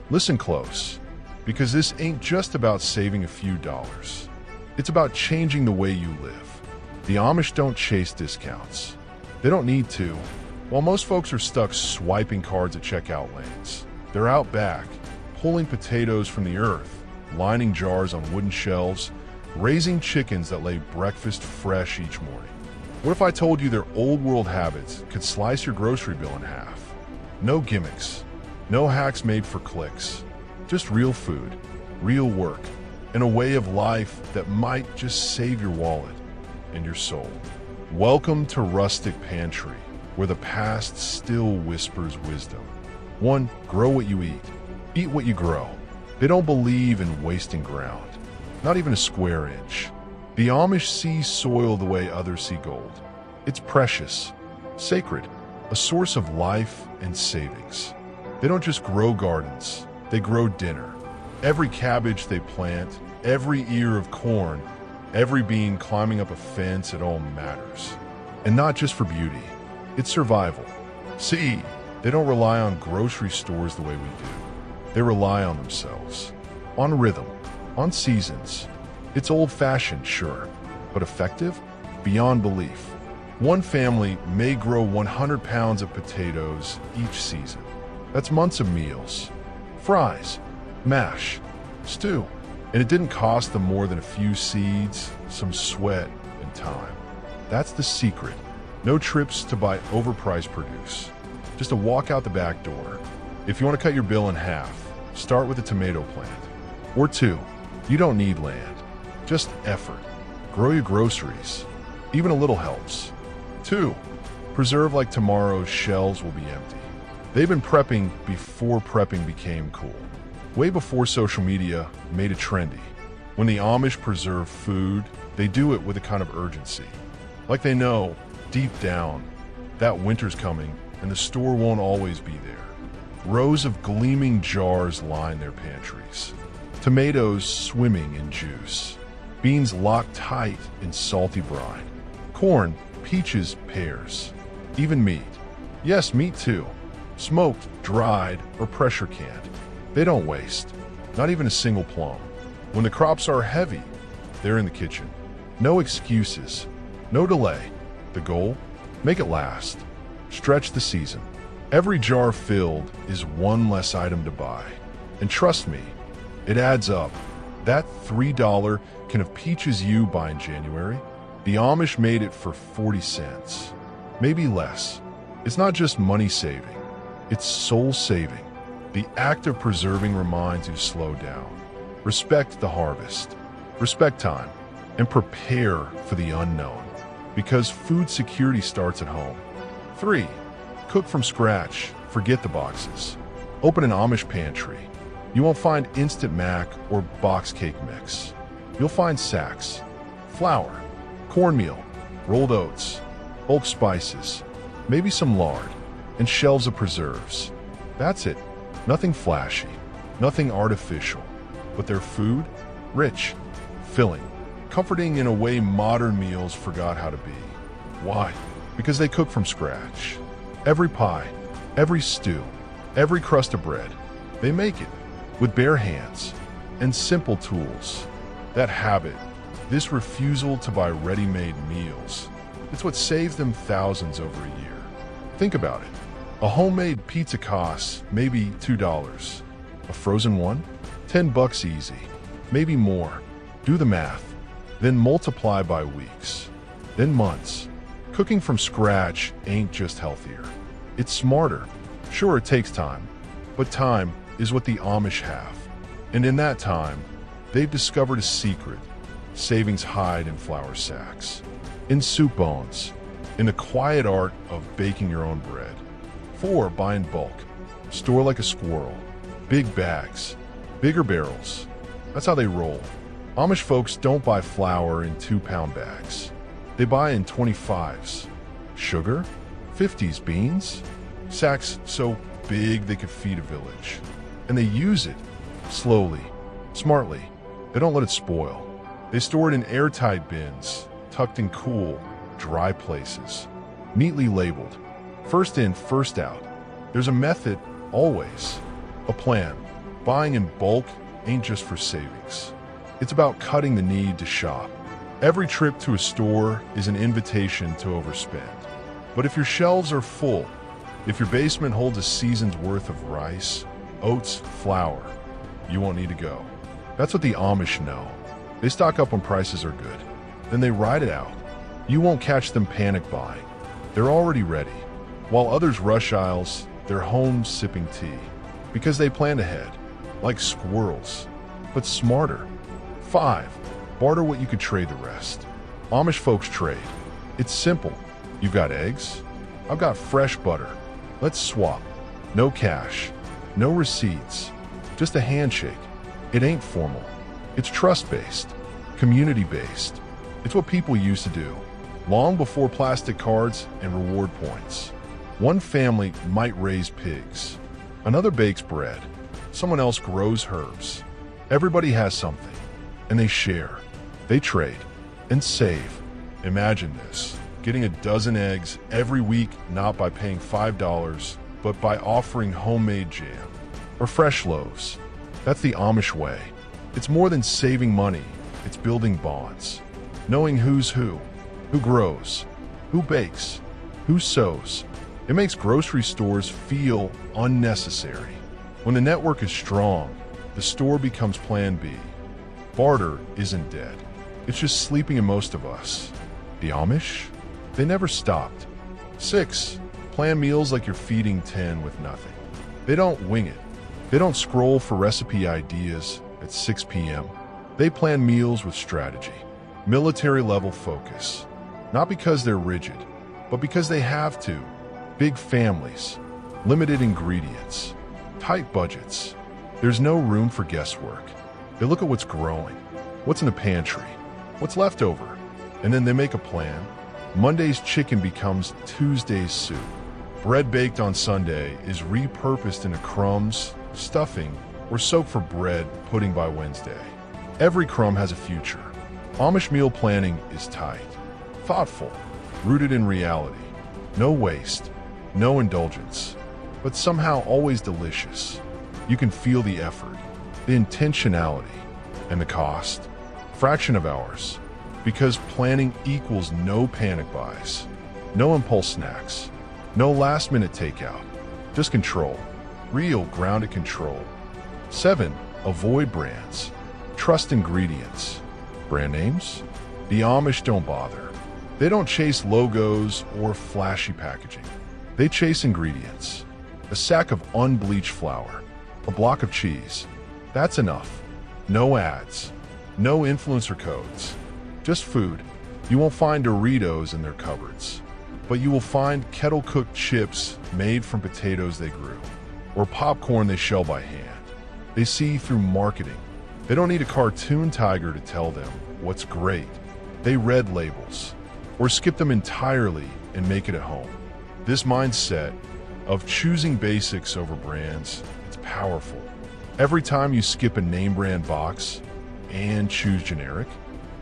Listen close, because this ain't just about saving a few dollars. It's about changing the way you live. The Amish don't chase discounts. They don't need to. While most folks are stuck swiping cards at checkout lanes, they're out back, pulling potatoes from the earth, lining jars on wooden shelves, raising chickens that lay breakfast fresh each morning. What if I told you their old world habits could slice your grocery bill in half? No gimmicks, no hacks made for clicks, just real food, real work, and a way of life that might just save your wallet and your soul. Welcome to Rustic Pantry, where the past still whispers wisdom. 1. Grow what you eat. Eat what you grow. They don't believe in wasting ground, not even a square inch. The Amish see soil the way others see gold. It's precious, sacred, a source of life and savings. They don't just grow gardens, they grow dinner. Every cabbage they plant, every ear of corn, every bean climbing up a fence, it all matters. And not just for beauty, it's survival. See, they don't rely on grocery stores the way we do. They rely on themselves, on rhythm, on seasons. It's old-fashioned, sure, but effective beyond belief. One family may grow 100 pounds of potatoes each season. That's months of meals, fries, mash, stew. And it didn't cost them more than a few seeds, some sweat, and time. That's the secret. No trips to buy overpriced produce. Just a walk out the back door. If you want to cut your bill in half, start with a tomato plant. Or 2, you don't need land, just effort. Grow your groceries. Even a little helps. 2, preserve like tomorrow's shelves will be empty. They've been prepping before prepping became cool. Way before social media made it trendy. When the Amish preserve food, they do it with a kind of urgency. Like they know, deep down, that winter's coming and the store won't always be there. Rows of gleaming jars line their pantries. Tomatoes swimming in juice. Beans locked tight in salty brine. Corn, peaches, pears. Even meat. Yes, meat too. Smoked, dried, or pressure canned. They don't waste, not even a single plum. When the crops are heavy, they're in the kitchen. No excuses, no delay. The goal? Make it last. Stretch the season. Every jar filled is one less item to buy. And trust me, it adds up. That $3 can of peaches you buy in January, the Amish made it for 40 cents. Maybe less. It's not just money saving, it's soul saving. The act of preserving reminds you to slow down. Respect the harvest, respect time, and prepare for the unknown. Because food security starts at home. 3, cook from scratch, forget the boxes. Open an Amish pantry. You won't find instant mac or box cake mix. You'll find sacks, flour, cornmeal, rolled oats, bulk spices, maybe some lard, and shelves of preserves. That's it. Nothing flashy, nothing artificial, but their food, rich, filling, comforting in a way modern meals forgot how to be. Why? Because they cook from scratch. Every pie, every stew, every crust of bread, they make it with bare hands and simple tools. That habit, this refusal to buy ready-made meals, it's what saves them thousands over a year. Think about it. A homemade pizza costs maybe $2. A frozen one? $10 easy. Maybe more. Do the math. Then multiply by weeks. Then months. Cooking from scratch ain't just healthier. It's smarter. Sure, it takes time. But time is what the Amish have. And in that time, they've discovered a secret. Savings hide in flour sacks. In soup bones. In the quiet art of baking your own bread. 4, buy in bulk. Store like a squirrel. Big bags. Bigger barrels. That's how they roll. Amish folks don't buy flour in 2-pound bags. They buy in 25s. Sugar? 50s beans? Sacks so big they could feed a village. And they use it. Slowly. Smartly. They don't let it spoil. They store it in airtight bins, tucked in cool, dry places. Neatly labeled. First in, first out. There's a method, always. A plan. Buying in bulk ain't just for savings. It's about cutting the need to shop. Every trip to a store is an invitation to overspend. But if your shelves are full, if your basement holds a season's worth of rice, oats, flour, you won't need to go. That's what the Amish know. They stock up when prices are good. Then they ride it out. You won't catch them panic buying. They're already ready. While others rush aisles, they're home sipping tea. Because they planned ahead. Like squirrels. But smarter. 5. Barter what you could trade the rest. Amish folks trade. It's simple. You've got eggs. I've got fresh butter. Let's swap. No cash. No receipts. Just a handshake. It ain't formal. It's trust-based. Community-based. It's what people used to do. Long before plastic cards and reward points. One family might raise pigs. Another bakes bread. Someone else grows herbs. Everybody has something. And they share. They trade. And save. Imagine this. Getting a dozen eggs every week, not by paying $5, but by offering homemade jam. Or fresh loaves. That's the Amish way. It's more than saving money. It's building bonds. Knowing who's who grows, who bakes, who sews. It makes grocery stores feel unnecessary. When the network is strong, the store becomes plan B. Barter isn't dead. It's just sleeping in most of us. The Amish? They never stopped. 6. Plan meals like you're feeding 10 with nothing. They don't wing it. They don't scroll for recipe ideas at 6 p.m. They plan meals with strategy, military-level focus. Not because they're rigid, but because they have to. Big families, limited ingredients, tight budgets. There's no room for guesswork. They look at what's growing, what's in the pantry, what's left over, and then they make a plan. Monday's chicken becomes Tuesday's soup. Bread baked on Sunday is repurposed into crumbs, stuffing, or soaked for bread pudding by Wednesday. Every crumb has a future. Amish meal planning is tight, thoughtful, rooted in reality. No waste, no indulgence, but somehow always delicious. You can feel the effort, the intentionality, and the cost. Fraction of hours. Because planning equals no panic buys, no impulse snacks, no last-minute takeout, just control. Real, grounded control. 7. Avoid brands. Trust ingredients. Brand names? The Amish don't bother. They don't chase logos or flashy packaging. They chase ingredients. A sack of unbleached flour. A block of cheese. That's enough. No ads. No influencer codes. Just food. You won't find Doritos in their cupboards. But you will find kettle-cooked chips made from potatoes they grew. Or popcorn they shell by hand. They see through marketing. They don't need a cartoon tiger to tell them what's great. They read labels. Or skip them entirely and make it at home. This mindset of choosing basics over brands, it's powerful. Every time you skip a name brand box and choose generic,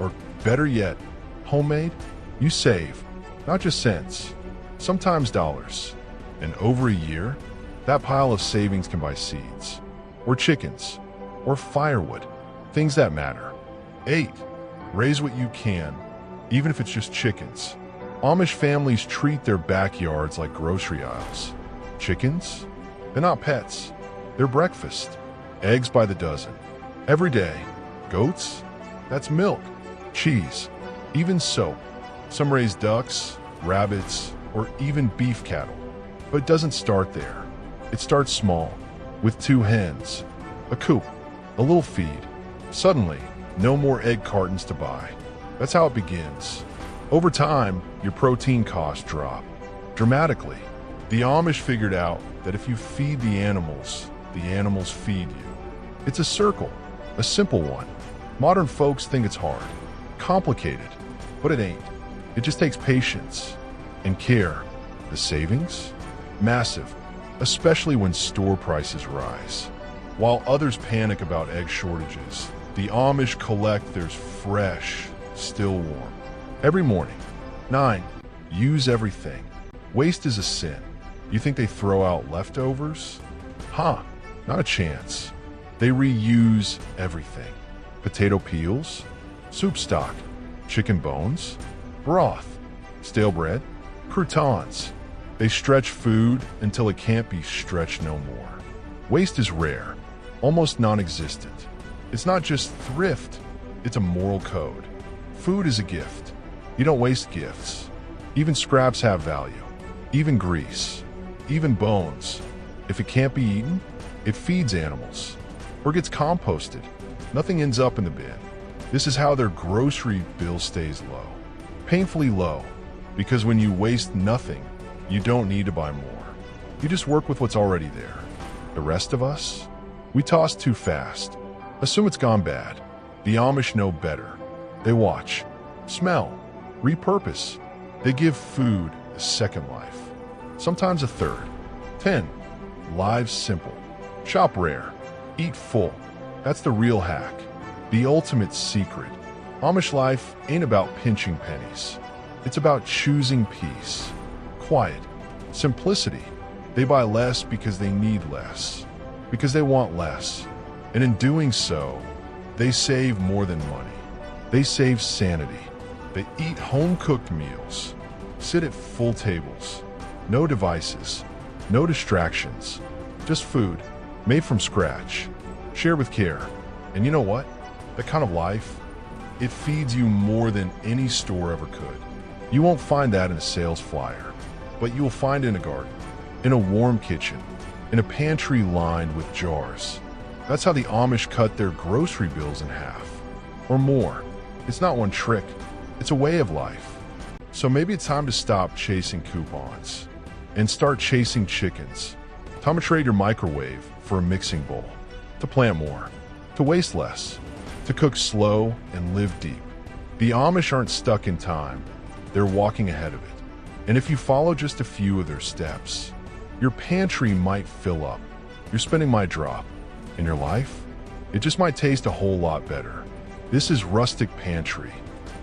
or better yet, homemade, you save, not just cents, sometimes dollars. And over a year, that pile of savings can buy seeds, or chickens, or firewood, things that matter. 8. Raise what you can, even if it's just chickens. Amish families treat their backyards like grocery aisles. Chickens? They're not pets. They're breakfast. Eggs by the dozen. Every day. Goats? That's milk. Cheese. Even soap. Some raise ducks, rabbits, or even beef cattle. But it doesn't start there. It starts small, with 2 hens, a coop, a little feed. Suddenly, no more egg cartons to buy. That's how it begins. Over time, your protein costs drop dramatically. The Amish figured out that if you feed the animals feed you. It's a circle, a simple one. Modern folks think it's hard, complicated, but it ain't. It just takes patience and care. The savings? Massive, especially when store prices rise. While others panic about egg shortages, the Amish collect theirs fresh, still warm. Every morning. 9. Use everything. Waste is a sin. You think they throw out leftovers? Not a chance. They reuse everything. Potato peels, soup stock, chicken bones, broth, stale bread, croutons. They stretch food until it can't be stretched no more. Waste is rare, almost non-existent. It's not just thrift, it's a moral code. Food is a gift. You don't waste gifts. Even scraps have value. Even grease. Even bones. If it can't be eaten, it feeds animals. Or gets composted. Nothing ends up in the bin. This is how their grocery bill stays low. Painfully low. Because when you waste nothing, you don't need to buy more. You just work with what's already there. The rest of us? We toss too fast. Assume it's gone bad. The Amish know better. They watch, smell, repurpose. They give food a second life. Sometimes a third. 10. Lives simple. Shop rare. Eat full. That's the real hack. The ultimate secret. Amish life ain't about pinching pennies. It's about choosing peace. Quiet. Simplicity. They buy less because they need less. Because they want less. And in doing so, they save more than money. They save sanity. They eat home-cooked meals. Sit at full tables. No devices. No distractions. Just food. Made from scratch. Shared with care. And you know what? That kind of life, it feeds you more than any store ever could. You won't find that in a sales flyer, but you will find it in a garden, in a warm kitchen, in a pantry lined with jars. That's how the Amish cut their grocery bills in half, or more. It's not one trick, it's a way of life. So maybe it's time to stop chasing coupons and start chasing chickens. Time to trade your microwave for a mixing bowl, to plant more, to waste less, to cook slow and live deep. The Amish aren't stuck in time, they're walking ahead of it. And if you follow just a few of their steps, your pantry might fill up, your spending might drop, and your life, it just might taste a whole lot better. This is Rustic Pantry,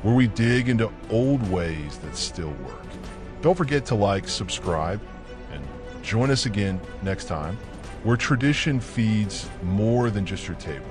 where we dig into old ways that still work. Don't forget to like, subscribe, and join us again next time, where tradition feeds more than just your table.